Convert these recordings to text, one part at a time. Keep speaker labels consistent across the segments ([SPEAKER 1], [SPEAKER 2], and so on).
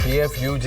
[SPEAKER 1] PFUJ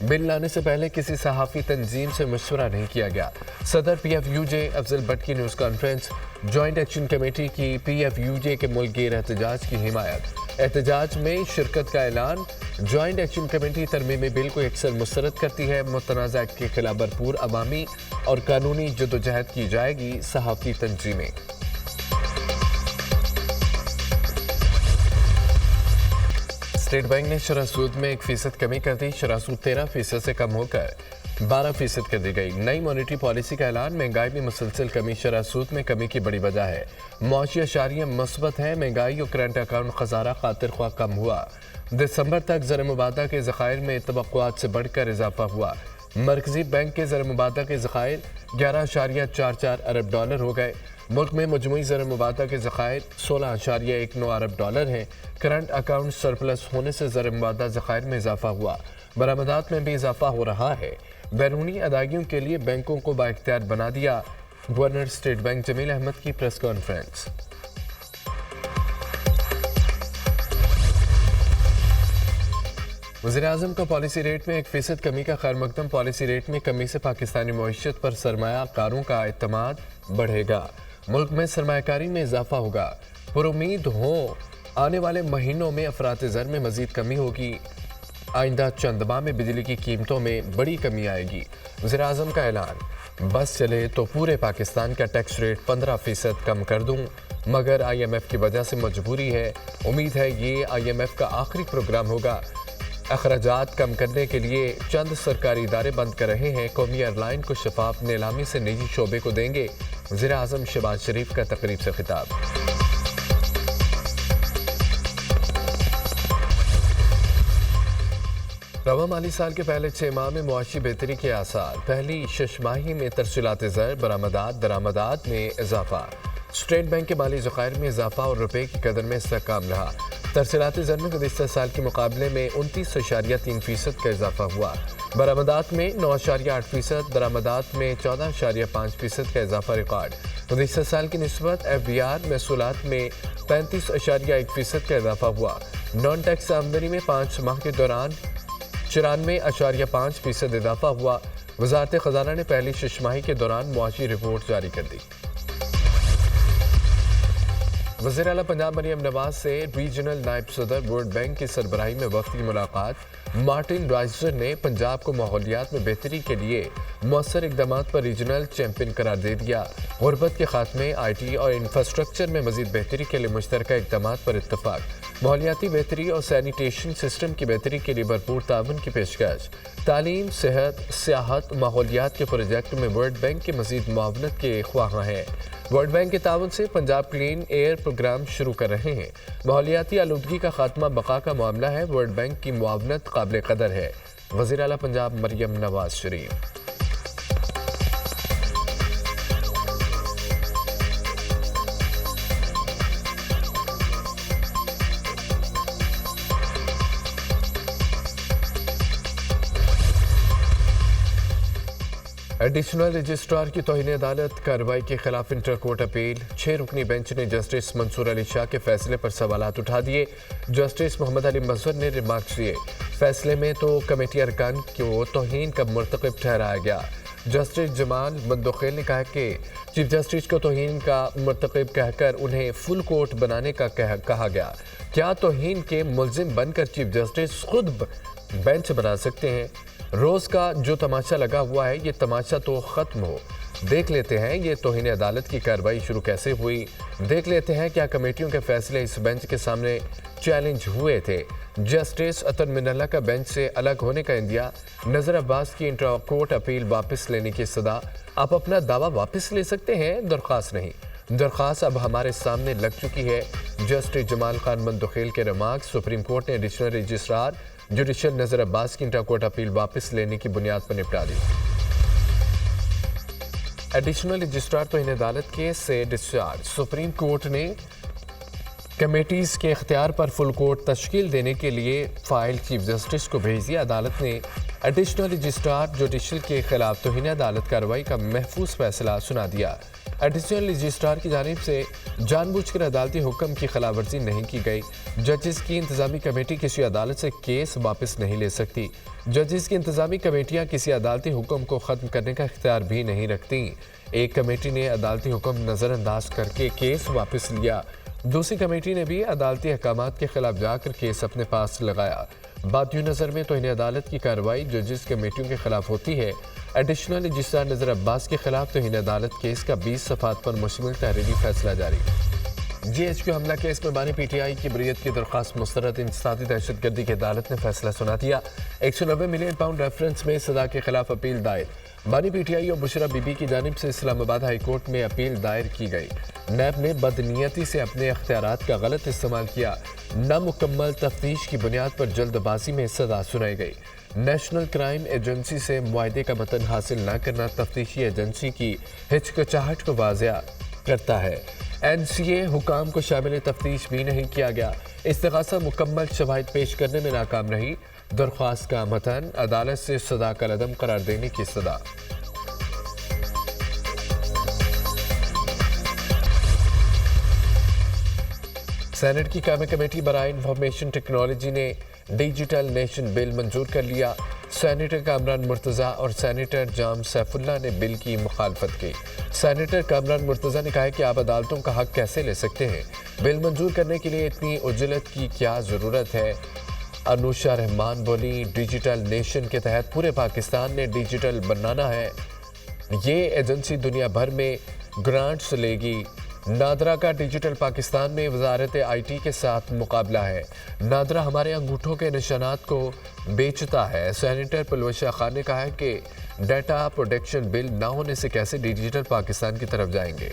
[SPEAKER 1] بل لانے سے پہلے کسی صحافی تنظیم سے مشورہ نہیں کیا گیا۔ صدر P F U J Afzal Butt کی news conference. Joint action committee کی پی ایف یو جے کے ملک گیر احتجاج کی حمایت۔ احتجاج میں شرکت کا اعلان۔ جوائنٹ ایکشن کمیٹی ترمیمی بل کو یکسر مسترد کرتی ہے۔ متنازع ایکٹ کے خلاف بھرپور عوامی اور قانونی جدوجہد کی جائے گی۔ صحافی تنظیمیں۔ اسٹیٹ بینک نے شرح سود میں 1% کمی کر دی۔ شرح سود 13% سے کم ہو کر 12% کر دی گئی۔ نئی مانیٹری پالیسی کا اعلان۔ مہنگائی میں مسلسل کمی شرح سود میں کمی کی بڑی وجہ ہے۔ معاشی اشاریہ مثبت ہے۔ مہنگائی اور کرنٹ اکاؤنٹ خسارہ خاطر خواہ کم ہوا۔ دسمبر تک زر مبادلہ کے ذخائر میں توقعات سے بڑھ کر اضافہ ہوا۔ مرکزی بینک کے زر مبادلہ کے ذخائر 11.44 ارب ڈالر ہو گئے۔ ملک میں مجموعی زر مبادلہ کے ذخائر 16.19 ارب ڈالر ہیں۔ کرنٹ اکاؤنٹ سرپلس ہونے سے زر مبادلہ ذخائر میں اضافہ ہوا۔ برآمدات میں بھی اضافہ ہو رہا ہے۔ بیرونی ادائیگیوں کے لیے بینکوں کو بااختیار بنا دیا۔ گورنر اسٹیٹ بینک جمیل احمد کی پریس کانفرنس۔ وزیراعظم کا پالیسی ریٹ میں 1% کمی کا خیر مقدم۔ پالیسی ریٹ میں کمی سے پاکستانی معیشت پر سرمایہ کاروں کا اعتماد بڑھے گا۔ ملک میں سرمایہ کاری میں اضافہ ہوگا۔ پرامید ہوں آنے والے مہینوں میں افراط زر میں مزید کمی ہوگی۔ آئندہ چند ماہ میں بجلی کی قیمتوں میں بڑی کمی آئے گی۔ وزیراعظم کا اعلان۔ بس چلے تو پورے پاکستان کا ٹیکس ریٹ 15% کم کر دوں، مگر آئی ایم ایف کی وجہ سے مجبوری ہے۔ امید ہے یہ آئی ایم ایف کا آخری پروگرام ہوگا۔ اخراجات کم کرنے کے لیے چند سرکاری ادارے بند کر رہے ہیں۔ قومی ایئر لائن کو شفاف نیلامی سے نجی شعبے کو دیں گے۔ وزیراعظم شہباز شریف کا تقریب سے خطاب۔ رواں مالی سال کے پہلے 6 ماہ میں معاشی بہتری کے آثار۔ پہلی 6 ماہی میں ترسیلات زر، برآمدات، درآمدات میں اضافہ۔ اسٹیٹ بینک کے مالی ذخائر میں اضافہ اور روپے کی قدر میں استحکام رہا۔ ترسیلات زر میں گزشتہ سال کے مقابلے میں 29.3% کا اضافہ ہوا۔ برآمدات میں 9.8%، درآمدات میں 14.5% کا اضافہ ریکارڈ۔ گزشتہ سال کی نسبت ایف بی آر محصولات میں 35.1% کا اضافہ ہوا۔ نان ٹیکس آمدنی میں 5 ماہ کے دوران 94.5% اضافہ ہوا۔ وزارت خزانہ نے پہلی 6 ماہی کے دوران معاشی رپورٹ جاری کر دی۔ وزیر اعلیٰ پنجاب مریم نواز سے ریجنل نائب صدر ورلڈ بینک کی سربراہی میں وفد کی ملاقات۔ مارٹن رائزر نے پنجاب کو ماحولیات میں بہتری کے لیے مؤثر اقدامات پر ریجنل چیمپئن قرار دے دیا۔ غربت کے خاتمے، آئی ٹی اور انفراسٹرکچر میں مزید بہتری کے لیے مشترکہ اقدامات پر اتفاق۔ ماحولیاتی بہتری اور سینیٹیشن سسٹم کی بہتری کے لیے بھرپور تعاون کی پیشکش۔ تعلیم، صحت، سیاحت، ماحولیات کے پروجیکٹ میں ورلڈ بینک کے مزید معاونت کے خواہاں ہیں۔ ورلڈ بینک کے تعاون سے پنجاب کلین ایئر پروگرام شروع کر رہے ہیں۔ ماحولیاتی آلودگی کا خاتمہ بقا کا معاملہ ہے۔ ورلڈ بینک کی معاونت قابل قدر ہے۔ وزیر اعلیٰ پنجاب مریم نواز شریف۔ ایڈیشنل رجسٹرار کی توہین عدالت کارروائی کے خلاف انٹر کورٹ اپیل۔ 6 رکنی بینچ نے جسٹس منصور علی شاہ کے فیصلے پر سوالات اٹھا دیے۔ جسٹس محمد علی مظہر نے ریمارکس دیے۔ فیصلے میں تو کمیٹی ارکان کو توہین کا مرتکب ٹھہرایا گیا۔ جسٹس جمال مندوخیل نے کہا کہ چیف جسٹس کو توہین کا مرتکب کہہ کر انہیں فل کورٹ بنانے کا کہا گیا۔ کیا توہین کے ملزم بن کر چیف جسٹس خود بینچ بنا سکتے ہیں؟ روز کا جو تماشا لگا ہوا ہے، یہ تماشا تو ختم ہو۔ دیکھ لیتے ہیں یہ توہین عدالت کی کارروائی شروع کیسے ہوئی۔ دیکھ لیتے ہیں کیا کمیٹیوں کے فیصلے اس بینچ کے سامنے چیلنج ہوئے تھے۔ جسٹس عطر من اللہ کا بینچ سے الگ ہونے کا اندیا۔ نذر عباس کی انٹر کورٹ اپیل واپس لینے کی صدا۔ آپ اپنا دعویٰ واپس لے سکتے ہیں، درخواست نہیں۔ درخواست اب ہمارے سامنے لگ چکی ہے۔ جسٹس جمال خان مندوخیل کے ریمارکس۔ سپریم کورٹ نے ایڈیشنل رجسٹرار جوڈیشل نذر عباس کی انٹر کورٹ اپیل واپس لینے کی بنیاد پر نپٹا دی۔ ایڈیشنل رجسٹرار توہین عدالت کیس سے ڈسچارج۔ سپریم کورٹ نے کمیٹیز کے اختیار پر فل کورٹ تشکیل دینے کے لیے فائل چیف جسٹس کو بھیج دیا۔ عدالت نے ایڈیشنل رجسٹرار جوڈیشل کے خلاف توہین عدالت کارروائی کا محفوظ فیصلہ سنا دیا۔ ایڈیشنل رجسٹرار کی جانب سے جان بوجھ کر عدالتی حکم کی خلاف ورزی نہیں کی گئی۔ ججز کی انتظامی کمیٹی کسی عدالت سے کیس واپس نہیں لے سکتی۔ ججز کی انتظامی کمیٹیاں کسی عدالتی حکم کو ختم کرنے کا اختیار بھی نہیں رکھتی۔ ایک کمیٹی نے عدالتی حکم نظر انداز کر کے کیس واپس لیا، دوسری کمیٹی نے بھی عدالتی احکامات کے خلاف جا کر کیس اپنے پاس لگایا۔ بات یوں نظر میں توہین عدالت کی کارروائی ججز کمیٹیوں کے خلاف ہوتی ہے۔ ایڈیشنل رجسٹرار نذیر عباس کے خلاف توہین عدالت کیس کا 20 صفحات پر مشتمل تحریری فیصلہ جاری۔ GHQ حملہ کیس میں بانی PTI کی بریت کی درخواست مسترد، انسدادی دہشت گردی کی عدالت نے فیصلہ سنا دیا۔ 190 ملین پاؤنڈ ریفرنس میں سزا کے خلاف اپیل دائر۔ بانی PTI اور بشرا بی بی کی جانب سے اسلام آباد ہائی کورٹ میں اپیل دائر کی گئی۔ نیب نے بدنیتی سے اپنے اختیارات کا غلط استعمال کیا، نامکمل تفتیش کی بنیاد پر جلد بازی میں سزا سنائی گئی۔ نیشنل کرائم ایجنسی سے معاہدے کا متن حاصل نہ کرنا تفتیشی ایجنسی کی ہچکچاہٹ کو واضح کرتا ہے۔ NCA حکام کو شامل تفتیش بھی نہیں کیا گیا۔ استغاثہ مکمل شواہد پیش کرنے میں ناکام رہی۔ درخواست کا متن عدالت سے سزا کالعدم قرار دینے کی استدعا۔ سینٹ کی قائمہ کمیٹی برائے انفارمیشن ٹیکنالوجی نے ڈیجیٹل نیشن بل منظور کر لیا۔ سینیٹر کامران مرتضیٰ اور سینیٹر جام سیف اللہ نے بل کی مخالفت کی۔ سینیٹر کامران مرتضیٰ نے کہا کہ آپ عدالتوں کا حق کیسے لے سکتے ہیں؟ بل منظور کرنے کے لیے اتنی عجلت کی کیا ضرورت ہے؟ انوشا رحمان بولی، ڈیجیٹل نیشن کے تحت پورے پاکستان نے ڈیجیٹل بنانا ہے۔ یہ ایجنسی دنیا بھر میں گرانٹس لے گی۔ نادرا کا ڈیجیٹل پاکستان میں وزارت IT کے ساتھ مقابلہ ہے۔ نادرا ہمارے انگوٹھوں کے نشانات کو بیچتا ہے۔ سینیٹر پلوشا خان نے کہا کہ ڈیٹا پروٹیکشن بل نہ ہونے سے کیسے ڈیجیٹل پاکستان کی طرف جائیں گے۔